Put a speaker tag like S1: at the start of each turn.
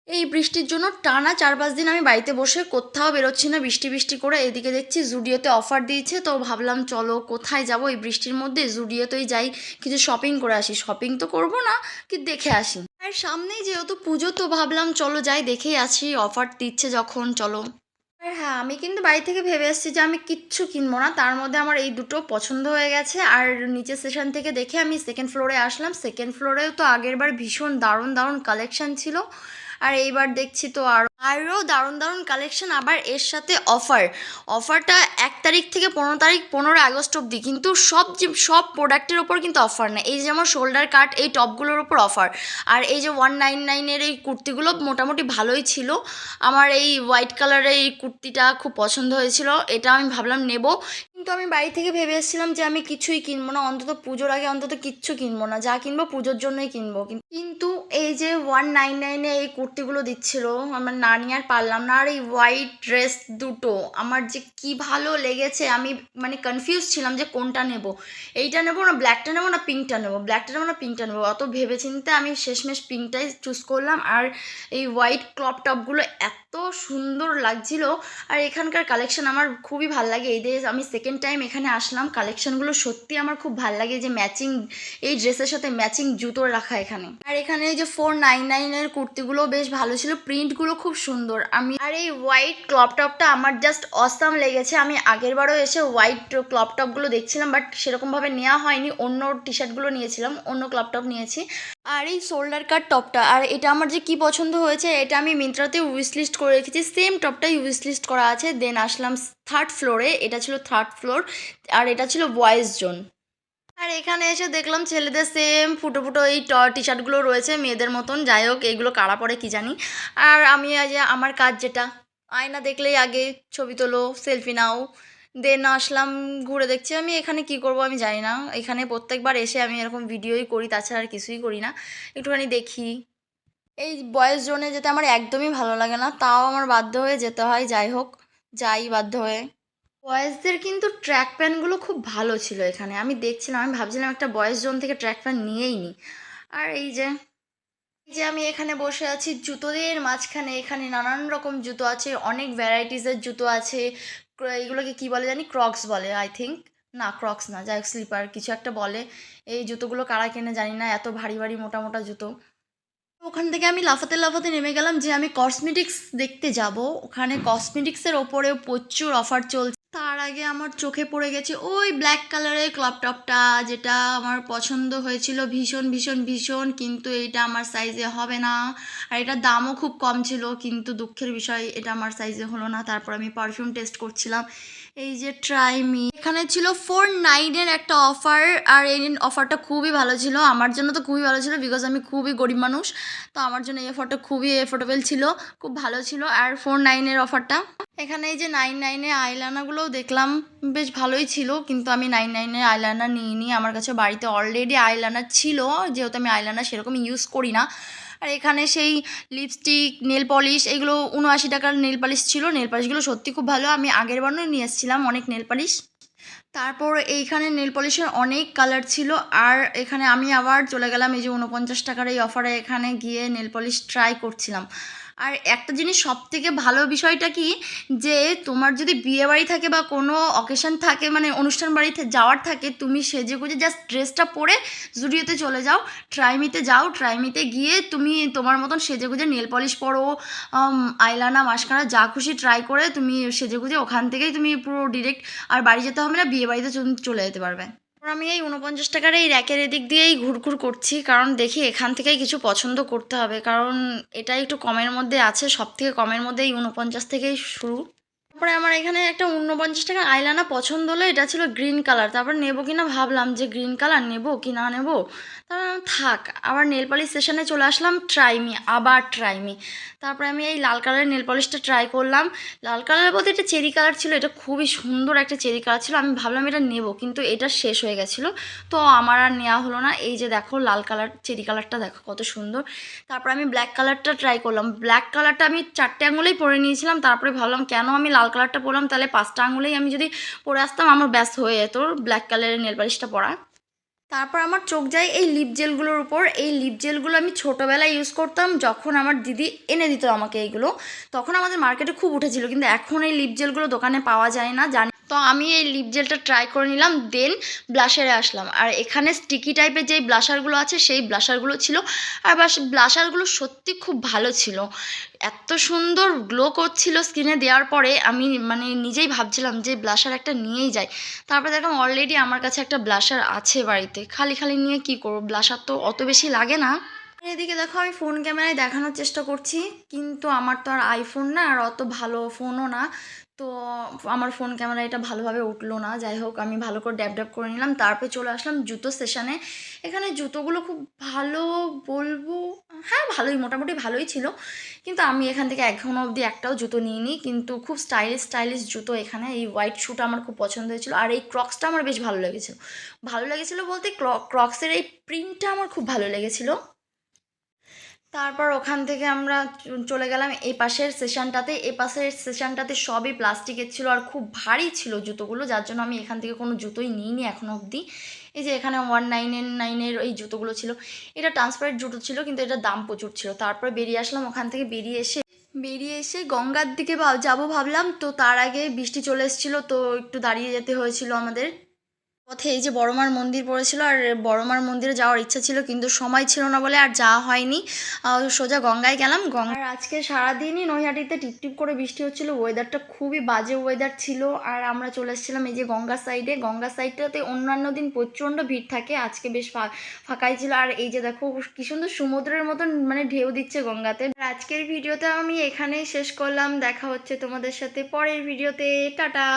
S1: এই বৃষ্টির জন্য টানা ৪-৫ দিন আমি বাড়িতে বসে কোত্থাও বেরোচ্ছি না, বৃষ্টি বৃষ্টি করে। এদিকে দেখছি জুডিওতে অফার দিয়েছে, তো ভাবলাম চলো কোথায় যাব এই বৃষ্টির মধ্যে, জুডিওতেই যাই, কিছু শপিং করে আসি। শপিং তো করব না, কি দেখে আসি। আর সামনেই যেহেতু পুজো, তো ভাবলাম চলো যাই, দেখেই আসি, অফার দিচ্ছে যখন চলো। আর হ্যাঁ, আমি কিন্তু বাড়ি থেকে ভেবে এসেছি যে আমি কিচ্ছু কিনবো না, তার মধ্যে আমার এই দুটো পছন্দ হয়ে গেছে। আর নিচের সেশন থেকে দেখে আমি সেকেন্ড ফ্লোরে আসলাম। সেকেন্ড ফ্লোরেও তো আগেরবার ভীষণ দারুণ দারুণ কালেকশন ছিল, আর এইবার দেখছি তো আরও দারুণ দারুণ কালেকশন, আবার এর সাথে অফার। অফারটা 1 তারিখ থেকে 15 তারিখ, 15 আগস্ট অবধি, কিন্তু সব প্রোডাক্টের ওপর কিন্তু অফার না। এই যে যেমন শোল্ডার কাট এই টপগুলোর ওপর অফার, আর এই যে 199-এর এই কুর্তিগুলো মোটামুটি ভালোই ছিল। আমার এই হোয়াইট কালারের এই কুর্তিটা খুব পছন্দ হয়েছিল, এটা আমি ভাবলাম নেব। কিন্তু আমি বাড়ি থেকে ভেবে এসেছিলাম যে আমি কিছুই কিনবো না, অন্তত পুজোর আগে অন্তত কিচ্ছু কিনবো না, যা কিনবো পুজোর জন্যই কিনবো। কিন্তু এই যে 199-এ এই কুর্তিগুলো দিচ্ছিল, আমার না নিয়ে আর পারলাম না। আর এই হোয়াইট ড্রেস দুটো আমার যে কি ভালো লেগেছে, আমি মানে কনফিউজ ছিলাম যে কোনটা নেব, এইটা নেবো না ব্ল্যাকটা নেবো না পিঙ্কটা নেবো, ব্ল্যাকটা নেবো না পিঙ্কটা নেবো। অত ভেবেচিন্তে আমি শেষমেশ পিঙ্কটাই চুজ করলাম। আর এই হোয়াইট ক্রপ টপগুলো এত সুন্দর লাগছিল। আর এখানকার কালেকশন আমার খুবই ভাল লাগে। এই যে আমি সেকেন্ড টাইম এখানে আসলাম, কালেকশনগুলো সত্যি আমার খুব ভাল লাগে, যে ম্যাচিং এই ড্রেসের সাথে ম্যাচিং জুতো রাখা এখানে। আর এখানে এই যে 499-এর কুর্তিগুলো বেশ ভালো ছিল, প্রিন্টগুলো খুব সুন্দর। আর এই হোয়াইট ক্রপ টপটা আমার জাস্ট অসাম লেগেছে। আমি আগেরবারও এসে হোয়াইট ক্রপ টপগুলো দেখছিলাম, বাট সেরকমভাবে নেওয়া হয়নি, অন্য টি শার্টগুলো নিয়েছিলাম, অন্য ক্রপ টপ নিয়েছি। আর এই শোল্ডার কাট টপটা, আর এটা আমার যে কি পছন্দ হয়েছে, এটা আমি মিন্ত্রাতে উইশ লিস্ট করে রেখেছি, সেম টপটাই উইশ লিস্ট করা আছে। দেন আসলাম থার্ড ফ্লোরে, এটা ছিল থার্ড ফ্লোর, আর এটা ছিল বয়েজ জোন। আর এখানে এসে দেখলাম ছেলেদের সেম ফুটো ফুটো এই টি শার্টগুলো রয়েছে, মেয়েদের মতন। যাই হোক, এইগুলো কারা পরে কি জানি। আর আমি আজ আমার কাজ যেটা, আয়না দেখলেই আগে ছবি তোলো, সেলফি নাও। দেন আসলাম, ঘুরে দেখছি আমি এখানে কি করব আমি জানি না। এখানে প্রত্যেকবার এসে আমি এরকম ভিডিওই করি, তাছাড়া আর কিছুই করি না, একটুখানি দেখি। এই বয়েজ জোনে যেতে আমার একদমই ভালো লাগে না, তাও আমার বাধ্য হয়ে যেতে হয়। যাই হোক, যাই বাধ্য হয়ে। বয়েজদের কিন্তু ট্র্যাক প্যান্টগুলো খুব ভালো ছিল এখানে, আমি দেখছিলাম, আমি ভাবছিলাম একটা বয়েজ জোন থেকে ট্র্যাক প্যান্ট নিয়েই নিই। আর এই যে আমি এখানে বসে আছি জুতোদের মাঝখানে, এখানে নানান রকম জুতো আছে, অনেক ভ্যারাইটিসের জুতো আছে। এইগুলোকে কি বলে জানি, ক্রক্স বলে আই থিঙ্ক। না, ক্রক্স না, যাই হোক স্লিপার কিছু একটা বলে। এই জুতোগুলো কারা কেনে জানি না, এত ভারী ভারী মোটা মোটা জুতো। ওখান থেকে আমি লাফাতে লাফাতে নেমে গেলাম যে আমি কসমেটিক্স দেখতে যাব। ওখানে কসমেটিক্সের ওপরেও প্রচুর অফার চলছে। তার আগে আমার চোখে পড়ে গেছে ওই ব্ল্যাক কালারের ক্রপ টপটা, যেটা আমার পছন্দ হয়েছিল ভীষণ ভীষণ ভীষণ, কিন্তু এইটা আমার সাইজে হবে না। আর এটার দামও খুব কম ছিল, কিন্তু দুঃখের বিষয় এটা আমার সাইজে হলো না। তারপর আমি পারফিউম টেস্ট করছিলাম, এই যে ট্রাই মি, এখানে ছিল 49-এর একটা অফার। আর এই অফারটা খুবই ভালো ছিল, আমার জন্য তো খুবই ভালো ছিল, বিকজ আমি খুবই গরিব মানুষ। তো আমার জন্য এই অফারটা খুবই এফোর্ডেবল ছিল, খুব ভালো ছিল। আর 49-এর অফারটা, এখানে এই যে 99-এ আইলানাগুলোও দেখলাম, বেশ ভালোই ছিল, কিন্তু আমি 99-এর আইলাইনার নিইনি। আমার কাছে বাড়িতে অলরেডি আইলাইনার ছিল, যেহেতু আমি আইলাইনার সেরকম ইউজ করি না। আর এখানে সেই লিপস্টিক, নেল পলিশ, এগুলো 79 টাকার নেল পালিশ ছিল। নেল পালিশগুলো সত্যি খুব ভালো, আমি আগের বারও নিয়ে এসেছিলাম অনেক নেল পালিশ। তারপর এইখানে নেল পলিশের অনেক কালার ছিল। আর এখানে আমি আবার চলে গেলাম এই যে 49 টাকার এই অফারে, এখানে গিয়ে নেল পলিশ ট্রাই করছিলাম। আর একটা জিনিস সব থেকে ভালো বিষয়টা কি, যে তোমার যদি বিয়ে বাড়ি থাকে বা কোনো অকেশন থাকে, মানে অনুষ্ঠান বাড়িতে যাওয়ার থাকে, তুমি সেজে গুজে জাস্ট ড্রেসটা পরে জুডিওতে চলে যাও, ট্রাইমিতে যাও, ট্রাইমিতে গিয়ে তুমি তোমার মতন সেজে গুজে নেল পলিশ পরো, আইলানা মাস্কারা যা খুশি ট্রাই করে তুমি সেজে গুজে ওখান থেকেই তুমি পুরো ডিরেক্ট আর বাড়ি যেতে হবে না, বিয়ে বাড়িতে চলে যেতে পারবে। আমি এই 49 টাকার এই র্যাকের এদিক দিয়েই ঘুরঘুর করছি, কারণ দেখি এখান থেকেই কিছু পছন্দ করতে হবে, কারণ এটা একটু কমের মধ্যে আছে, সব থেকে কমের মধ্যে এই 49 থেকেই শুরু। তারপরে আমার এখানে একটা 49 টাকার আইলানা পছন্দ হলো, এটা ছিল গ্রিন কালার। তারপর নেবো কি না ভাবলাম, যে গ্রিন কালার নেবো কি না নেবো, তারপর থাক। আবার নেল পলিশ সেশনে চলে আসলাম, ট্রাইমি, আবার ট্রাইমি। তারপরে আমি এই লাল কালারের নেল পলিশটা ট্রাই করলাম। লাল কালার বলতে এটা চেরি কালার ছিল, এটা খুবই সুন্দর একটা চেরি কালার ছিল, আমি ভাবলাম এটা নেবো, কিন্তু এটা শেষ হয়ে গেছিলো, তো আমার আর নেওয়া হলো না। এই যে দেখো লাল কালার চেরি কালারটা দেখো কত সুন্দর। তারপর আমি ব্ল্যাক কালারটা ট্রাই করলাম, ব্ল্যাক কালারটা আমি 4টে আঙুলেই পরে নিয়েছিলাম। তারপরে ভাবলাম কেন আমি লাল কালারটা পরলাম, তাহলে 5টা আঙুলেই আমি যদি পরে আসতাম আমার ব্যাস হয়ে যেত ব্ল্যাক কালারের নেল পালিশটা পরা। তারপর আমার চোখ যায় এই লিপ জেলগুলোর উপর। এই লিপ জেলগুলো আমি ছোটোবেলায় ইউজ করতাম, যখন আমার দিদি এনে দিত আমাকে এইগুলো, তখন আমাদের মার্কেটে খুব উঠেছিল, কিন্তু এখন এই লিপ জেলগুলো দোকানে পাওয়া যায় না জানি। তো আমি এই লিপ জেলটা ট্রাই করে নিলাম, দেন ব্লাশারে আসলাম। আর এখানে স্টিকি টাইপের যেই ব্লাশারগুলো আছে সেই ব্লাশারগুলো ছিল, আর ব্লাশারগুলো সত্যি খুব ভালো ছিল, এত সুন্দর গ্লো করছিল স্কিনে দেওয়ার পরে। আমি মানে নিজেই ভাবছিলাম যে ব্লাশার একটা নিয়েই যাই। তারপরে দেখলাম অলরেডি আমার কাছে একটা ব্লাশার আছে বাড়িতে, খালি খালি নিয়ে কি করব, ব্লাশার তো অত বেশি লাগে না। এদিকে দেখো আমি ফোন ক্যামেরায় দেখানোর চেষ্টা করছি, কিন্তু আমার তো আর আইফোন না, আর অত ভালো ফোনও না, তো আমার ফোন ক্যামেরা এটা ভালোভাবে উঠলো না। যাই হোক, আমি ভালো করে ড্যাব ড্যাব করে নিলাম, তারপরে চলে আসলাম জুতো সেশনে। এখানে জুতোগুলো খুব ভালো বলবো, হ্যাঁ ভালোই, মোটামুটি ভালোই ছিল, কিন্তু আমি এখান থেকে এখনও অবধি একটাও জুতো নিইনি। কিন্তু খুব স্টাইলিশ স্টাইলিশ জুতো এখানে। এই হোয়াইট শ্যুটা আমার খুব পছন্দ হয়েছিল, আর এই ক্রক্সটা আমার বেশ ভালো লেগেছিল। ভালো লেগেছিলো বলতে ক্রক্সের এই প্রিন্টটা আমার খুব ভালো লেগেছিলো। তারপর ওখান থেকে আমরা চলে গেলাম এই পাশের সেশনটাতে। এ পাশের সেশনটাতে সবই প্লাস্টিকের ছিল, আর খুব ভারী ছিল জুতোগুলো, যার জন্য আমি এখান থেকে কোনো জুতোই নিইনি এখনও অবধি। এই যে এখানে 199-এর এই জুতোগুলো ছিল, এটা ট্রান্সপারেন্ট জুতো ছিল, কিন্তু এটার দাম প্রচুর ছিল। তারপর বেরিয়ে আসলাম ওখান থেকে, বেরিয়ে এসে গঙ্গার দিকে যাবো ভাবলাম, তো তার আগে বৃষ্টি চলে এসেছিলো, তো একটু দাঁড়িয়ে যেতে হয়েছিল আমাদের। পথে এই যে বড়মার মন্দির পড়েছিল, আর বড়মার মন্দিরে যাওয়ার ইচ্ছা ছিল, কিন্তু সময় ছিল না বলে আর যাওয়া হয়নি। সোজা গঙ্গায় গেলাম। আর আজকে সারাদিনই নৈহাটিতে টিপটিপ করে বৃষ্টি হচ্ছিল, ওয়েদারটা খুবই বাজে ওয়েদার ছিল। আর আমরা চলে এসেছিলাম এই যে গঙ্গার সাইডে। গঙ্গার সাইডটাতে অন্যান্য দিন প্রচণ্ড ভিড় থাকে, আজকে বেশ ফাঁকাই ছিল। আর এই যে দেখো কি সুন্দর সমুদ্রের মতন মানে ঢেউ দিচ্ছে গঙ্গাতে। আর আজকের ভিডিওটা আমি এখানেই শেষ করলাম, দেখা হচ্ছে তোমাদের সাথে পরের ভিডিওতে, টাটা।